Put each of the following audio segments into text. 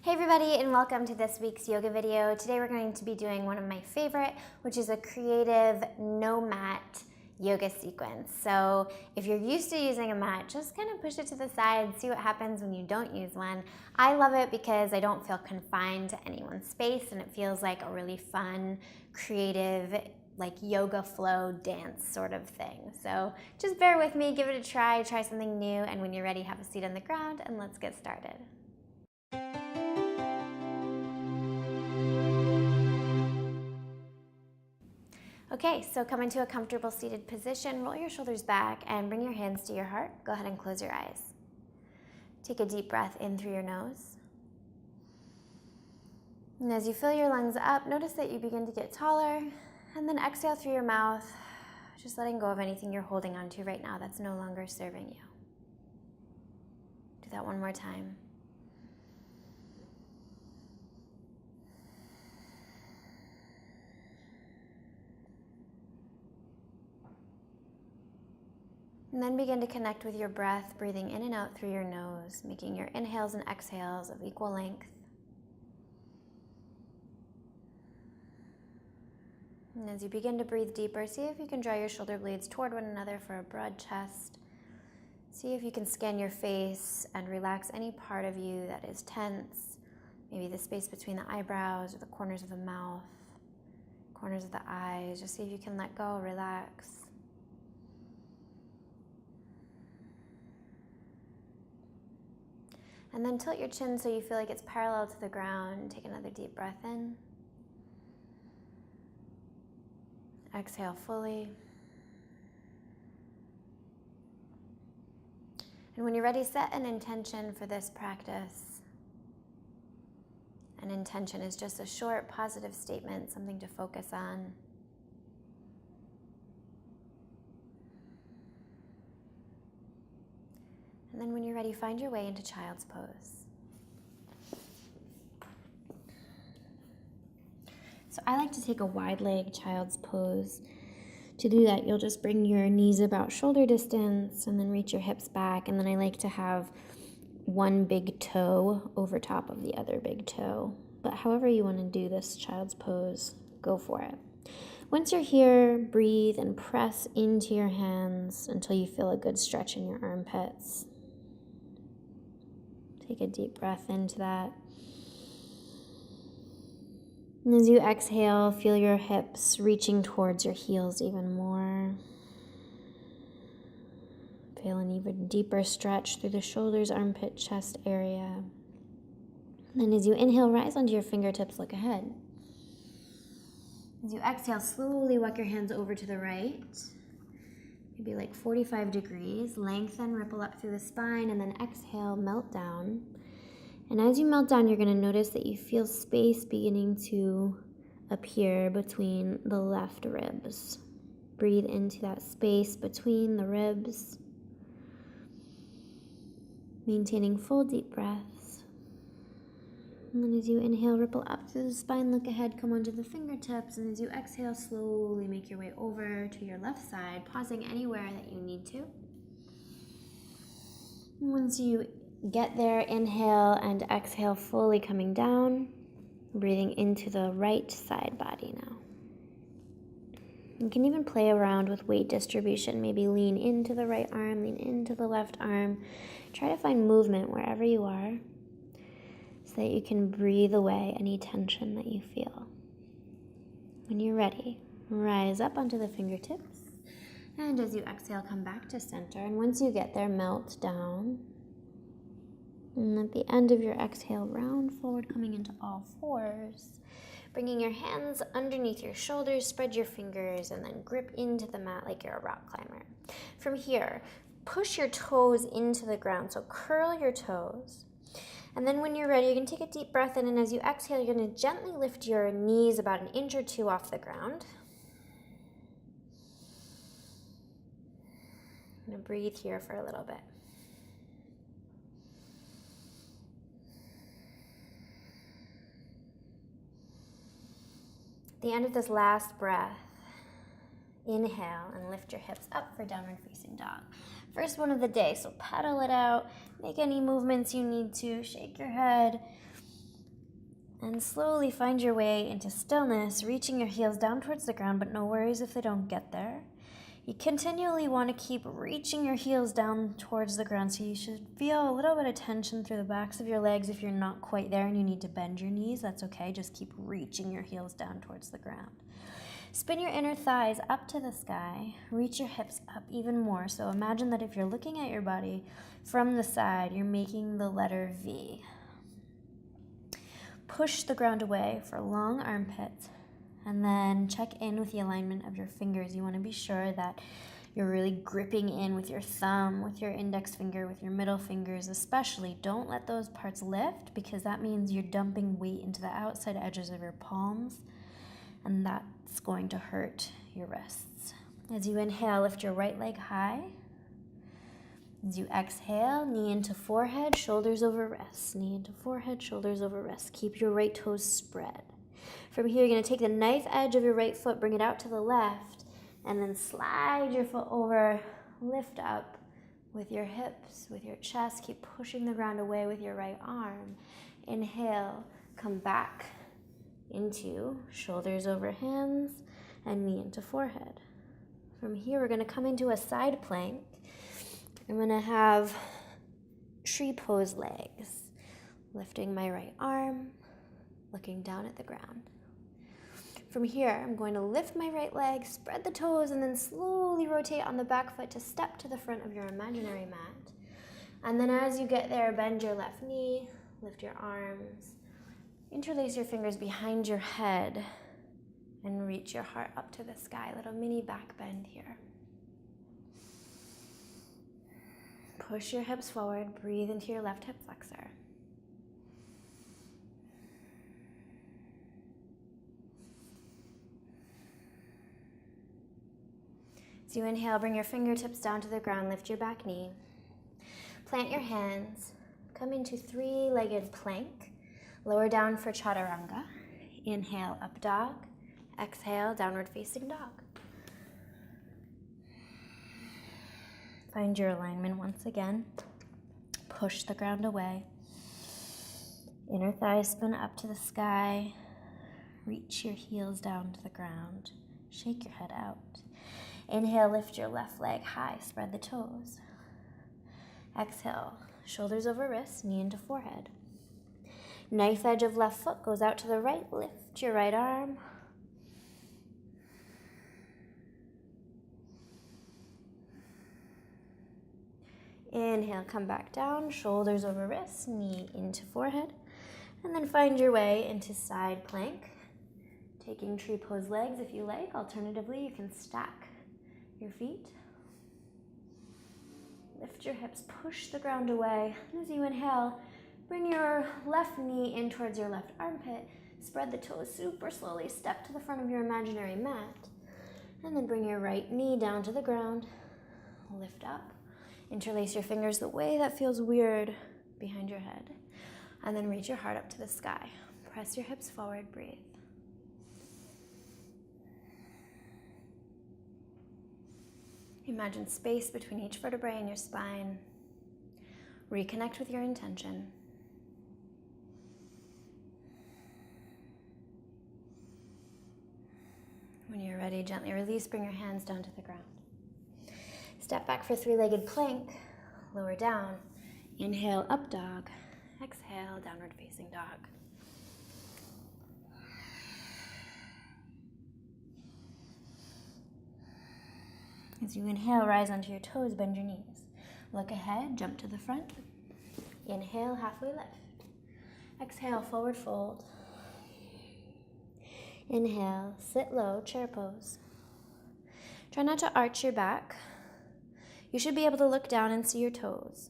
Hey everybody, and welcome to this week's yoga video. Today we're going to be doing one of my favorite, which is a creative no mat yoga sequence. So if you're used to using a mat, just kind of push it to the side, see what happens when you don't use one. I love it because I don't feel confined to any one space, and it feels like a really fun, creative, like yoga flow dance sort of thing. So just bear with me, give it a try something new, and when you're ready, have a seat on the ground and let's get started. Okay, so come into a comfortable seated position, roll your shoulders back and bring your hands to your heart. Go ahead and close your eyes. Take a deep breath in through your nose. And as you fill your lungs up, notice that you begin to get taller, and then exhale through your mouth, just letting go of anything you're holding on to right now that's no longer serving you. Do that one more time. And then begin to connect with your breath, breathing in and out through your nose, making your inhales and exhales of equal length. And as you begin to breathe deeper, see if you can draw your shoulder blades toward one another for a broad chest. See if you can scan your face and relax any part of you that is tense, maybe the space between the eyebrows or the corners of the mouth, corners of the eyes. Just see if you can let go, relax. And then tilt your chin so you feel like it's parallel to the ground. Take another deep breath in. Exhale fully. And when you're ready, set an intention for this practice. An intention is just a short, positive statement, something to focus on. And then when you're ready, find your way into child's pose. So I like to take a wide leg child's pose. To do that, you'll just bring your knees about shoulder distance and then reach your hips back. And then I like to have one big toe over top of the other big toe. But however you want to do this child's pose, go for it. Once you're here, breathe and press into your hands until you feel a good stretch in your armpits. Take a deep breath into that. And as you exhale, feel your hips reaching towards your heels even more. Feel an even deeper stretch through the shoulders, armpit, chest area. And then as you inhale, rise onto your fingertips, look ahead. As you exhale, slowly walk your hands over to the right. Maybe like 45 degrees. Lengthen, ripple up through the spine, and then exhale, melt down. And as you melt down, you're going to notice that you feel space beginning to appear between the left ribs. Breathe into that space between the ribs, maintaining full deep breaths. And then as you inhale, ripple up through the spine, look ahead, come onto the fingertips, and as you exhale, slowly make your way over to your left side, pausing anywhere that you need to. And once you get there, inhale and exhale, fully coming down, breathing into the right side body now. You can even play around with weight distribution, maybe lean into the right arm, lean into the left arm. Try to find movement wherever you are so that you can breathe away any tension that you feel. When you're ready, rise up onto the fingertips, and as you exhale, come back to center. And once you get there, melt down. And at the end of your exhale, round forward, coming into all fours. Bringing your hands underneath your shoulders, spread your fingers, and then grip into the mat like you're a rock climber. From here, push your toes into the ground, so curl your toes. And then when you're ready, you can take a deep breath in, and as you exhale, you're going to gently lift your knees about an inch or two off the ground. I'm going to breathe here for a little bit. At the end of this last breath, inhale and lift your hips up for downward facing dog. First one of the day, so pedal it out, make any movements you need to, shake your head, And slowly find your way into stillness, reaching your heels down towards the ground, but no worries if they don't get there. You continually want to keep reaching your heels down towards the ground, so you should feel a little bit of tension through the backs of your legs. If you're not quite there and you need to bend your knees, that's okay. Just keep reaching your heels down towards the ground. Spin your inner thighs up to the sky. Reach your hips up even more. So imagine that if you're looking at your body from the side, you're making the letter V. Push the ground away for long armpits. And then check in with the alignment of your fingers. You want to be sure that you're really gripping in with your thumb, with your index finger, with your middle fingers especially. Don't let those parts lift, because that means you're dumping weight into the outside edges of your palms, and that's going to hurt your wrists. As you inhale, lift your right leg high. As you exhale, knee into forehead, shoulders over wrists. Knee into forehead, shoulders over wrists. Keep your right toes spread. From here, you're going to take the knife edge of your right foot, bring it out to the left, and then slide your foot over, lift up with your hips, with your chest. Keep pushing the ground away with your right arm. Inhale, come back into shoulders over hands and knee into forehead. From here, we're going to come into a side plank. I'm going to have tree pose legs, lifting my right arm, looking down at the ground. From here, I'm going to lift my right leg, spread the toes, and then slowly rotate on the back foot to step to the front of your imaginary mat. And then as you get there, bend your left knee, lift your arms, interlace your fingers behind your head, and reach your heart up to the sky. Little mini back bend here. Push your hips forward, breathe into your left hip flexor. As you inhale, bring your fingertips down to the ground, lift your back knee. Plant your hands, come into three-legged plank. Lower down for chaturanga. Inhale, up dog. Exhale, downward facing dog. Find your alignment once again. Push the ground away. Inner thighs spin up to the sky. Reach your heels down to the ground. Shake your head out. Inhale, lift your left leg high, spread the toes. Exhale, shoulders over wrists, knee into forehead. Knife edge of left foot goes out to the right, lift your right arm. Inhale, come back down, shoulders over wrists, knee into forehead. And then find your way into side plank. Taking tree pose legs if you like. Alternatively, you can stack your feet. Lift your hips, push the ground away. And as you inhale, bring your left knee in towards your left armpit. Spread the toes super slowly. Step to the front of your imaginary mat. And then bring your right knee down to the ground. Lift up. Interlace your fingers the way that feels weird behind your head. And then reach your heart up to the sky. Press your hips forward, breathe. Imagine space between each vertebrae in your spine. Reconnect with your intention. When you're ready, gently release, bring your hands down to the ground. Step back for three-legged plank, lower down. Inhale, up dog. Exhale, downward facing dog. As you inhale, rise onto your toes, bend your knees. Look ahead, jump to the front. Inhale, halfway lift. Exhale, forward fold. Inhale, sit low, chair pose. Try not to arch your back. You should be able to look down and see your toes.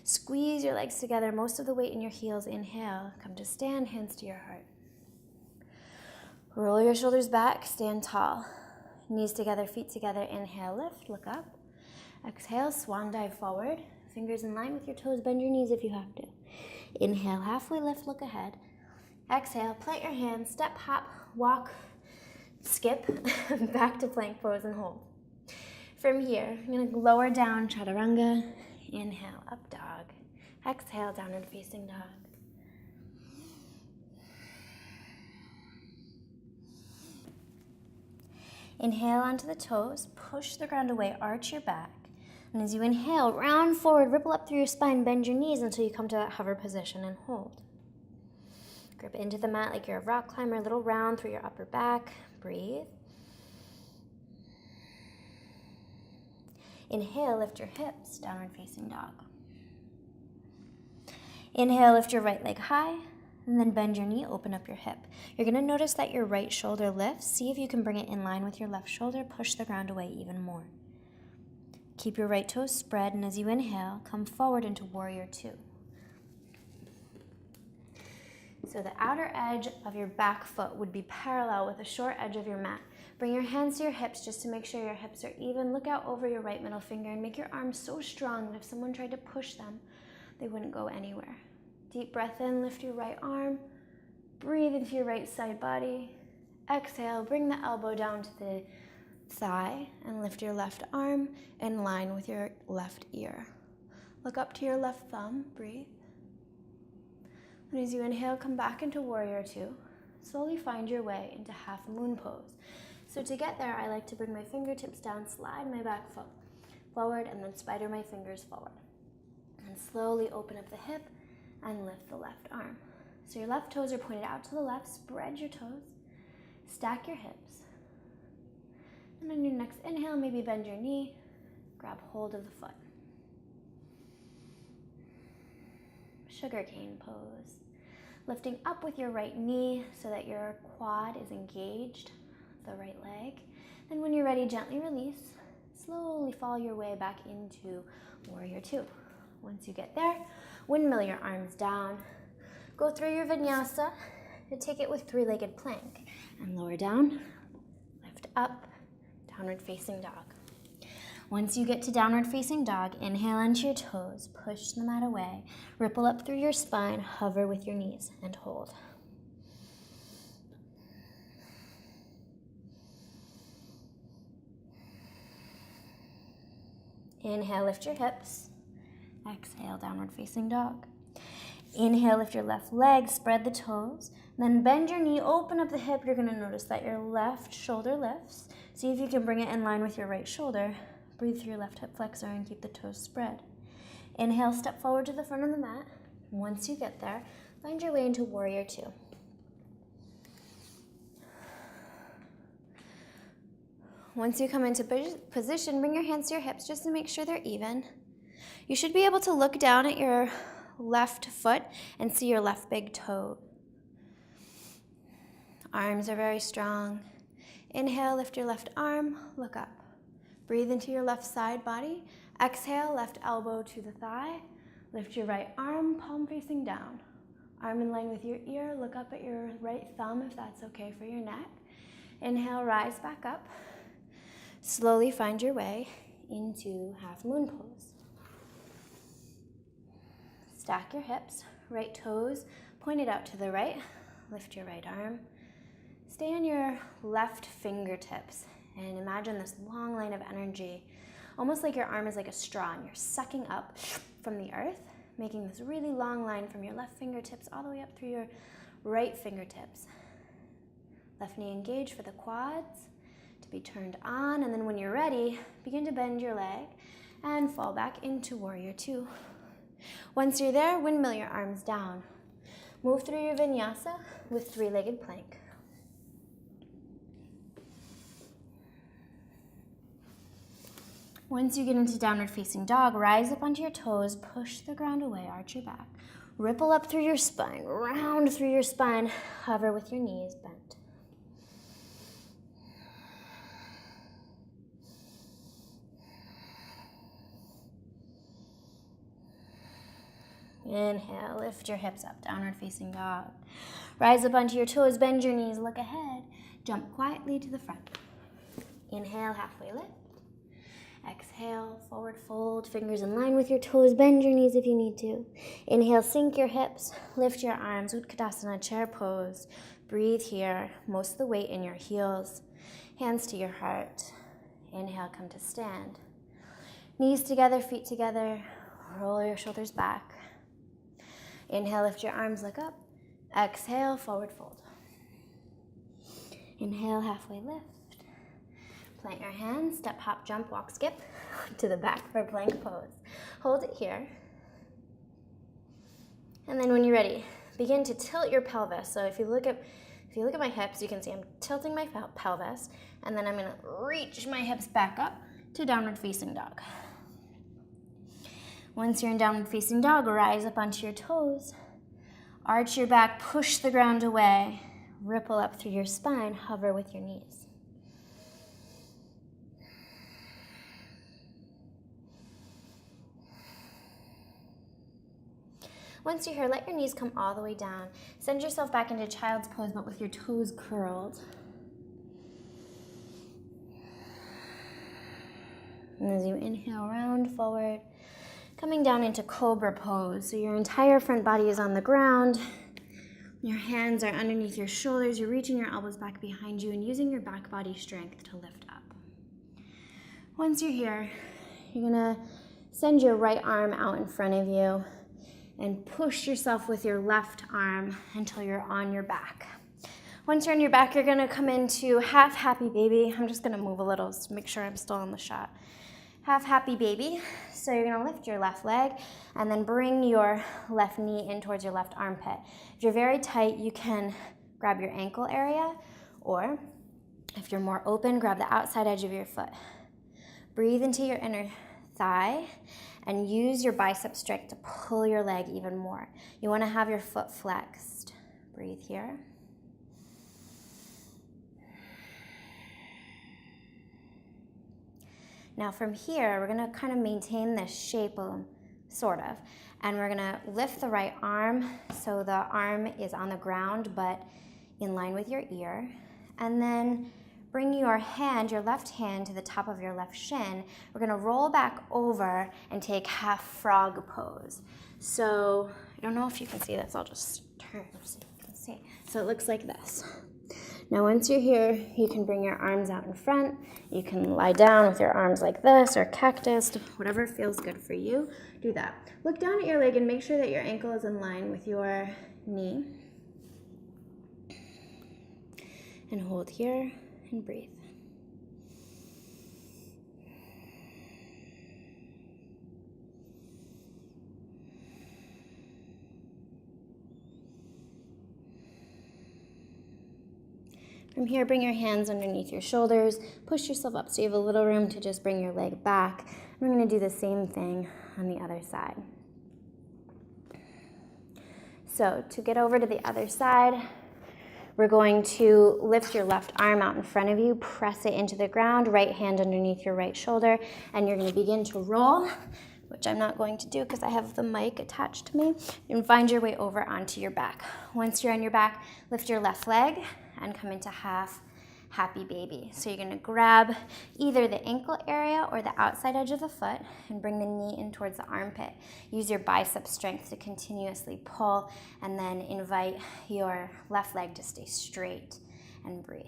Squeeze your legs together, most of the weight in your heels. Inhale, come to stand, hands to your heart. Roll your shoulders back, stand tall. Knees together, feet together. Inhale, lift, look up. Exhale, swan dive forward. Fingers in line with your toes, bend your knees if you have to. Inhale, halfway lift, look ahead. Exhale, plant your hands, step, hop, walk, skip, back to plank pose and hold. From here, I'm going to lower down, chaturanga. Inhale, up dog. Exhale, downward facing dog. Inhale onto the toes, push the ground away, arch your back. And as you inhale, round forward, ripple up through your spine, bend your knees until you come to that hover position and hold. Grip into the mat like you're a rock climber, a little round through your upper back. Breathe. Inhale, lift your hips, downward facing dog. Inhale, lift your right leg high, and then bend your knee, open up your hip. You're gonna notice that your right shoulder lifts. See if you can bring it in line with your left shoulder. Push the ground away even more. Keep your right toes spread, and as you inhale, come forward into warrior two. So the outer edge of your back foot would be parallel with the short edge of your mat. Bring your hands to your hips just to make sure your hips are even. Look out over your right middle finger and make your arms so strong that if someone tried to push them, they wouldn't go anywhere. Deep breath in, lift your right arm. Breathe into your right side body. Exhale, bring the elbow down to the thigh and lift your left arm in line with your left ear. Look up to your left thumb, breathe. And as you inhale, come back into warrior two. Slowly find your way into half moon pose. So to get there, I like to bring my fingertips down, slide my back foot forward, and then spider my fingers forward. And slowly open up the hip and lift the left arm. So your left toes are pointed out to the left, spread your toes, stack your hips. And on your next inhale, maybe bend your knee, grab hold of the foot. Sugarcane pose. Lifting up with your right knee so that your quad is engaged, the right leg. Then when you're ready, gently release. Slowly fall your way back into warrior two. Once you get there, windmill your arms down. Go through your vinyasa and take it with three-legged plank. And lower down, lift up, downward facing dog. Once you get to downward facing dog, inhale onto your toes, push the mat away, ripple up through your spine, hover with your knees, and hold. Inhale, lift your hips. Exhale, downward facing dog. Inhale, lift your left leg, spread the toes, then bend your knee, open up the hip. You're gonna notice that your left shoulder lifts. See if you can bring it in line with your right shoulder. Breathe through your left hip flexor and keep the toes spread. Inhale, step forward to the front of the mat. Once you get there, find your way into warrior two. Once you come into position, bring your hands to your hips just to make sure they're even. You should be able to look down at your left foot and see your left big toe. Arms are very strong. Inhale, lift your left arm, look up. Breathe into your left side body. Exhale, left elbow to the thigh. Lift your right arm, palm facing down. Arm in line with your ear, look up at your right thumb if that's okay for your neck. Inhale, rise back up. Slowly find your way into half moon pose. Stack your hips, right toes pointed out to the right. Lift your right arm. Stay on your left fingertips and imagine this long line of energy, almost like your arm is like a straw and you're sucking up from the earth, making this really long line from your left fingertips all the way up through your right fingertips. Left knee engaged for the quads to be turned on, and then when you're ready, begin to bend your leg and fall back into warrior two. Once you're there, windmill your arms down. Move through your vinyasa with three-legged plank. Once you get into downward facing dog, rise up onto your toes, push the ground away, arch your back. Ripple up through your spine, round through your spine, hover with your knees bent. Inhale, lift your hips up, downward facing dog. Rise up onto your toes, bend your knees, look ahead. Jump quietly to the front. Inhale, halfway lift. Exhale, forward fold, fingers in line with your toes, bend your knees if you need to. Inhale, sink your hips, lift your arms, Utkatasana, chair pose. Breathe here, most of the weight in your heels, hands to your heart. Inhale, come to stand. Knees together, feet together, roll your shoulders back. Inhale, lift your arms, look up. Exhale, forward fold. Inhale, halfway lift. Plant your hands, step, hop, jump, walk, skip to the back for plank pose. Hold it here. And then when you're ready, begin to tilt your pelvis. So if you look at my hips, you can see I'm tilting my pelvis, and then I'm gonna reach my hips back up to downward facing dog. Once you're in downward facing dog, rise up onto your toes, arch your back, push the ground away, ripple up through your spine, hover with your knees. Once you're here, let your knees come all the way down. Send yourself back into child's pose, but with your toes curled. And as you inhale, round forward, coming down into cobra pose. So your entire front body is on the ground. Your hands are underneath your shoulders. You're reaching your elbows back behind you and using your back body strength to lift up. Once you're here, you're gonna send your right arm out in front of you and push yourself with your left arm until you're on your back. Once you're on your back, you're gonna come into half happy baby. I'm just gonna move a little to make sure I'm still on the shot. Half happy baby. So you're gonna lift your left leg and then bring your left knee in towards your left armpit. If you're very tight, you can grab your ankle area, or if you're more open, grab the outside edge of your foot. Breathe into your inner thigh and use your bicep strength to pull your leg even more. You wanna have your foot flexed. Breathe here. Now from here, we're gonna kind of maintain this shape, sort of, and we're gonna lift the right arm so the arm is on the ground but in line with your ear, and then bring your hand, your left hand, to the top of your left shin. We're gonna roll back over and take half frog pose. So I don't know if you can see this, I'll just turn so you can see. So it looks like this. Now once you're here, you can bring your arms out in front. You can lie down with your arms like this or cactus, whatever feels good for you. Do that. Look down at your leg and make sure that your ankle is in line with your knee. And hold here and breathe. From here, bring your hands underneath your shoulders, push yourself up so you have a little room to just bring your leg back. We're gonna do the same thing on the other side. So to get over to the other side, we're going to lift your left arm out in front of you, press it into the ground, right hand underneath your right shoulder, and you're gonna begin to roll, which I'm not going to do because I have the mic attached to me, and find your way over onto your back. Once you're on your back, lift your left leg and come into half happy baby. So you're gonna grab either the ankle area or the outside edge of the foot and bring the knee in towards the armpit. Use your bicep strength to continuously pull, and then invite your left leg to stay straight and breathe.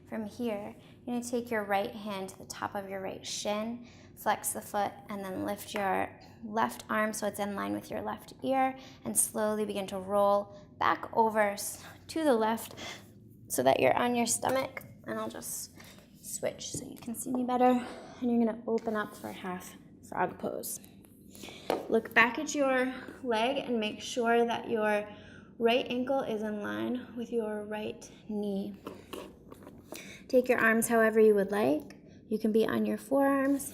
From here, you're gonna take your right hand to the top of your right shin, flex the foot, and then lift your left arm so it's in line with your left ear, and slowly begin to roll back over to the left so that you're on your stomach. And I'll just switch so you can see me better. And you're gonna open up for half frog pose. Look back at your leg and make sure that your right ankle is in line with your right knee. Take your arms however you would like. You can be on your forearms,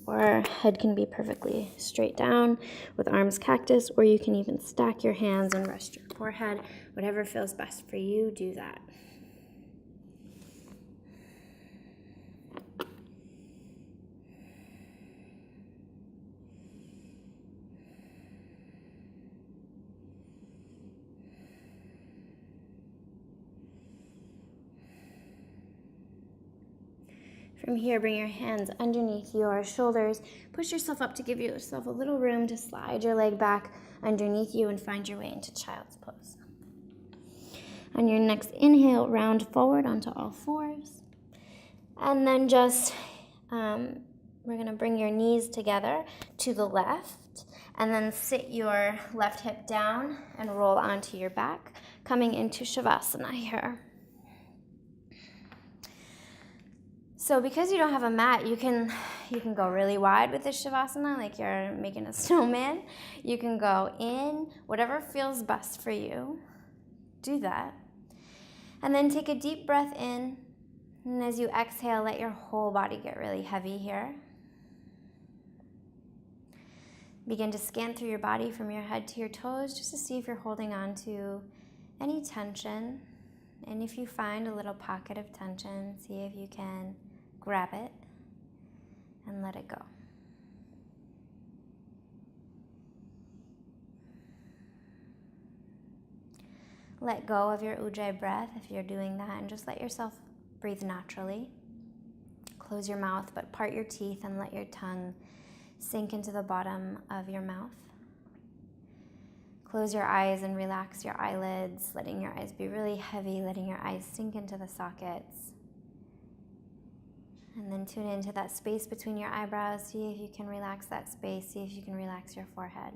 or head can be perfectly straight down with arms cactus, or you can even stack your hands and rest your forehead. Whatever feels best for you, do that. From here, bring your hands underneath your shoulders. Push yourself up to give yourself a little room to slide your leg back underneath you and find your way into child's pose. On your next inhale, round forward onto all fours. And then just, we're gonna bring your knees together to the left, and then sit your left hip down and roll onto your back, coming into Shavasana here. So because you don't have a mat, you can go really wide with this Shavasana, like you're making a snowman. You can go in, whatever feels best for you, do that. And then take a deep breath in, and as you exhale, let your whole body get really heavy here. Begin to scan through your body from your head to your toes, just to see if you're holding on to any tension. And if you find a little pocket of tension, see if you can grab it and let it go. Let go of your ujjayi breath if you're doing that, and just let yourself breathe naturally. Close your mouth, but part your teeth and let your tongue sink into the bottom of your mouth. Close your eyes and relax your eyelids, letting your eyes be really heavy, letting your eyes sink into the sockets. And then tune into that space between your eyebrows. See if you can relax that space. See if you can relax your forehead.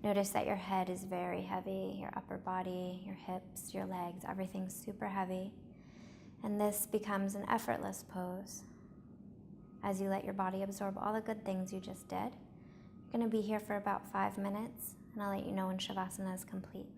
Notice that your head is very heavy, your upper body, your hips, your legs, everything's super heavy. And this becomes an effortless pose as you let your body absorb all the good things you just did. You're going to be here for about 5 minutes, and I'll let you know when Shavasana is complete.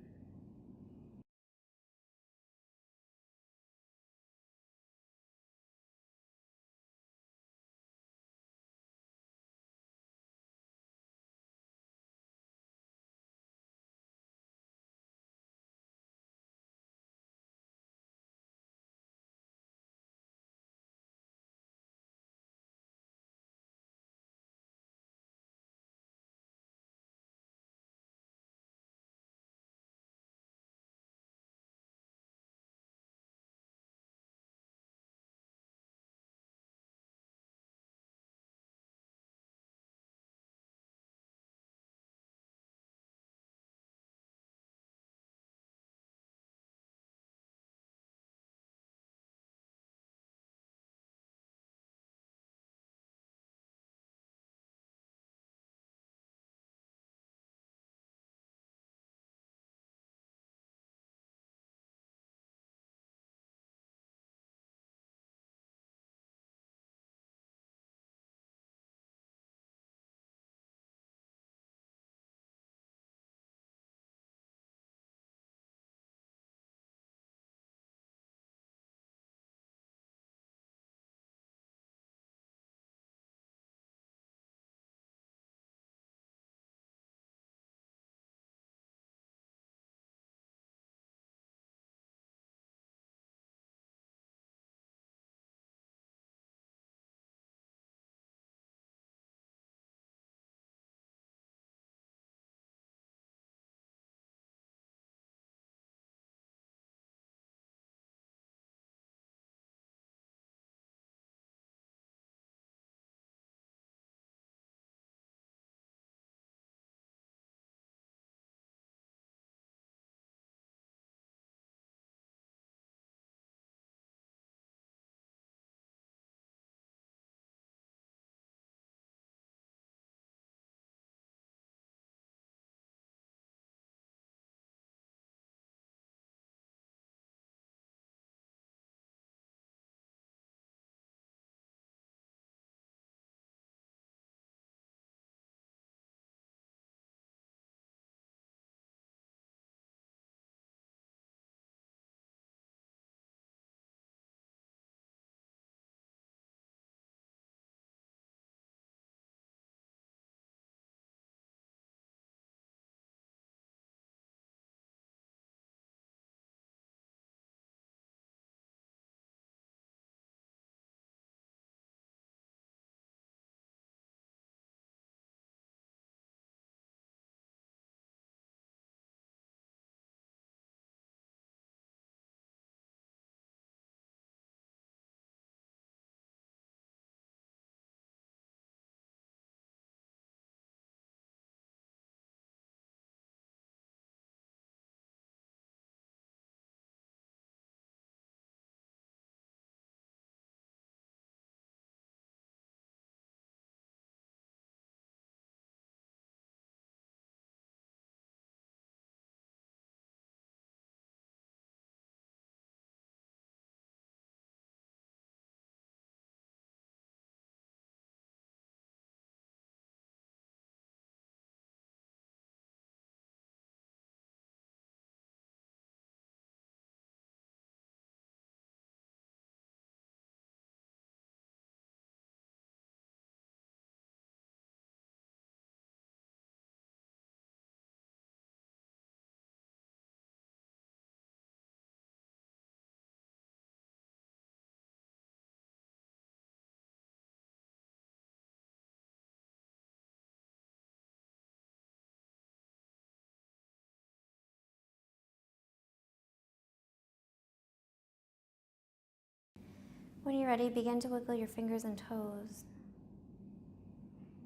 When you're ready, begin to wiggle your fingers and toes.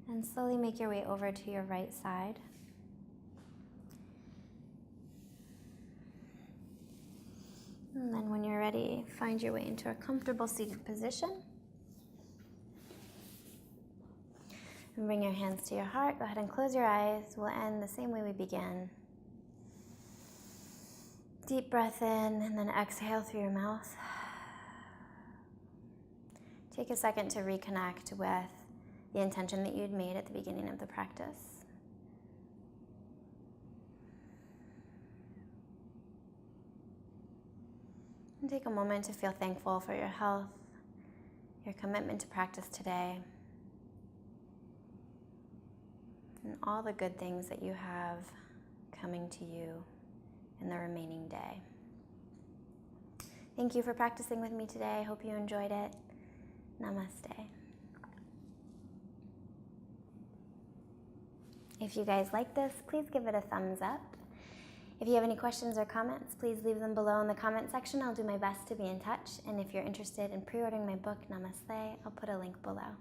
And slowly make your way over to your right side. And then when you're ready, find your way into a comfortable seated position. And bring your hands to your heart. Go ahead and close your eyes. We'll end the same way we began. Deep breath in and then exhale through your mouth. Take a second to reconnect with the intention that you'd made at the beginning of the practice. And take a moment to feel thankful for your health, your commitment to practice today, and all the good things that you have coming to you in the remaining day. Thank you for practicing with me today. I hope you enjoyed it. Namaste. If you guys like this, please give it a thumbs up. If you have any questions or comments, please leave them below in the comment section. I'll do my best to be in touch. And if you're interested in pre-ordering my book, Namaste, I'll put a link below.